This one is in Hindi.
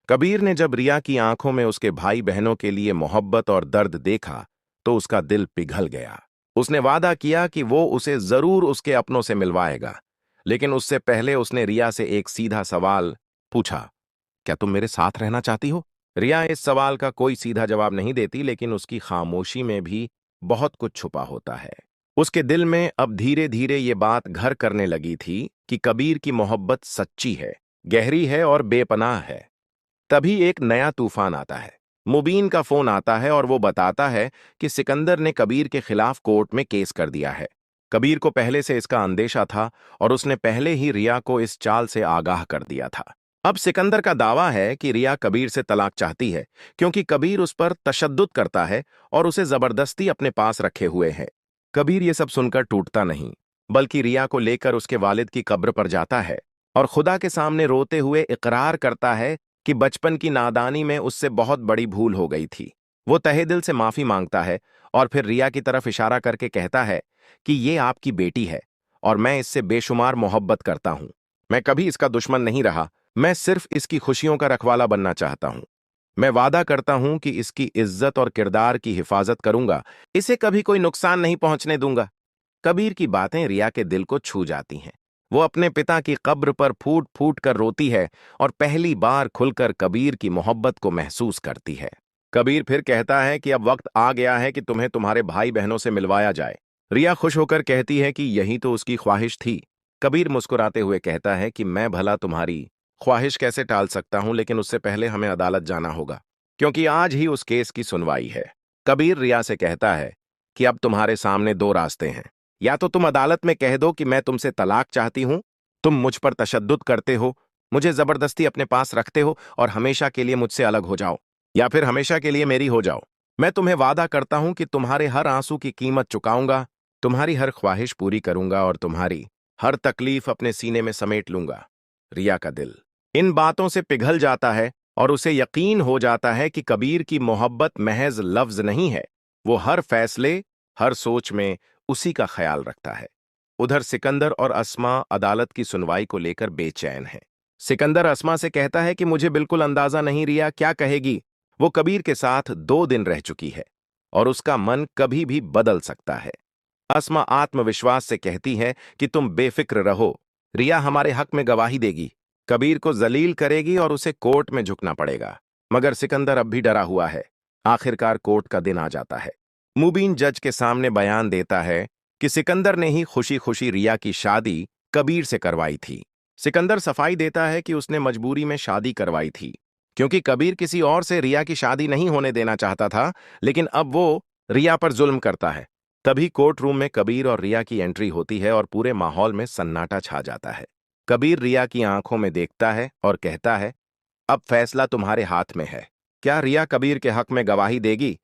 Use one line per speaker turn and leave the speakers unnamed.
कबीर ने जब रिया की आंखों में उसके भाई बहनों के लिए मोहब्बत और दर्द देखा तो उसका दिल पिघल गया। उसने वादा किया कि वो उसे जरूर उसके अपनों से मिलवाएगा, लेकिन उससे पहले उसने रिया से एक सीधा सवाल पूछा, क्या तुम मेरे साथ रहना चाहती हो? रिया इस सवाल का कोई सीधा जवाब नहीं देती, लेकिन उसकी खामोशी में भी बहुत कुछ छुपा होता है। उसके दिल में अब धीरे धीरे ये बात घर करने लगी थी कि कबीर की मोहब्बत सच्ची है, गहरी है और बेपनाह है। तभी एक नया तूफान आता है। मुबीन का फोन आता है और वो बताता है कि सिकंदर ने कबीर के खिलाफ कोर्ट में केस कर दिया है। कबीर को पहले से इसका अंदेशा था और उसने पहले ही रिया को इस चाल से आगाह कर दिया था। अब सिकंदर का दावा है कि रिया कबीर से तलाक चाहती है, क्योंकि कबीर उस पर तशद्दुद करता है और उसे जबरदस्ती अपने पास रखे हुए है। कबीर ये सब सुनकर टूटता नहीं, बल्कि रिया को लेकर उसके वालिद की कब्र पर जाता है और खुदा के सामने रोते हुए इकरार करता है कि बचपन की नादानी में उससे बहुत बड़ी भूल हो गई थी। वो तहे दिल से माफी मांगता है और फिर रिया की तरफ इशारा करके कहता है कि ये आपकी बेटी है और मैं इससे बेशुमार मोहब्बत करता हूं। मैं कभी इसका दुश्मन नहीं रहा, मैं सिर्फ इसकी खुशियों का रखवाला बनना चाहता हूं। मैं वादा करता हूं कि इसकी इज्जत और किरदार की हिफाजत करूंगा, इसे कभी कोई नुकसान नहीं पहुंचने दूंगा। कबीर की बातें रिया के दिल को छू जाती हैं। वो अपने पिता की कब्र पर फूट फूट कर रोती है और पहली बार खुलकर कबीर की मोहब्बत को महसूस करती है। कबीर फिर कहता है कि अब वक्त आ गया है कि तुम्हें तुम्हारे भाई बहनों से मिलवाया जाए। रिया खुश होकर कहती है कि यही तो उसकी ख्वाहिश थी। कबीर मुस्कुराते हुए कहता है कि मैं भला तुम्हारी ख्वाहिश कैसे टाल सकता हूं, लेकिन उससे पहले हमें अदालत जाना होगा, क्योंकि आज ही उस केस की सुनवाई है। कबीर रिया से कहता है कि अब तुम्हारे सामने दो रास्ते हैं। या तो तुम अदालत में कह दो कि मैं तुमसे तलाक चाहती हूं, तुम मुझ पर तशद्दुद करते हो, मुझे जबरदस्ती अपने पास रखते हो और हमेशा के लिए मुझसे अलग हो जाओ, या फिर हमेशा के लिए मेरी हो जाओ। मैं तुम्हें वादा करता हूं कि तुम्हारे हर आंसू की कीमत चुकाऊंगा, तुम्हारी हर ख्वाहिश पूरी करूंगा और तुम्हारी हर तकलीफ अपने सीने में समेट लूंगा। रिया का दिल इन बातों से पिघल जाता है और उसे यकीन हो जाता है कि कबीर की मोहब्बत महज लफ्ज नहीं है, वो हर फैसले, हर सोच में उसी का ख्याल रखता है। उधर सिकंदर और अस्मा अदालत की सुनवाई को लेकर बेचैन हैं। सिकंदर अस्मा से कहता है कि मुझे बिल्कुल अंदाजा नहीं रिया क्या कहेगी। वो कबीर के साथ 2 दिन रह चुकी है और उसका मन कभी भी बदल सकता है। अस्मा आत्मविश्वास से कहती है कि तुम बेफिक्र रहो, रिया हमारे हक में गवाही देगी, कबीर को जलील करेगी और उसे कोर्ट में झुकना पड़ेगा। मगर सिकंदर अब भी डरा हुआ है। आखिरकार कोर्ट का दिन आ जाता है। मुबीन जज के सामने बयान देता है कि सिकंदर ने ही खुशी खुशी रिया की शादी कबीर से करवाई थी। सिकंदर सफाई देता है कि उसने मजबूरी में शादी करवाई थी, क्योंकि कबीर किसी और से रिया की शादी नहीं होने देना चाहता था, लेकिन अब वो रिया पर जुल्म करता है। तभी कोर्ट रूम में कबीर और रिया की एंट्री होती है और पूरे माहौल में सन्नाटा छा जाता है। कबीर रिया की आंखों में देखता है और कहता है, अब फैसला तुम्हारे हाथ में है। क्या रिया कबीर के हक में गवाही देगी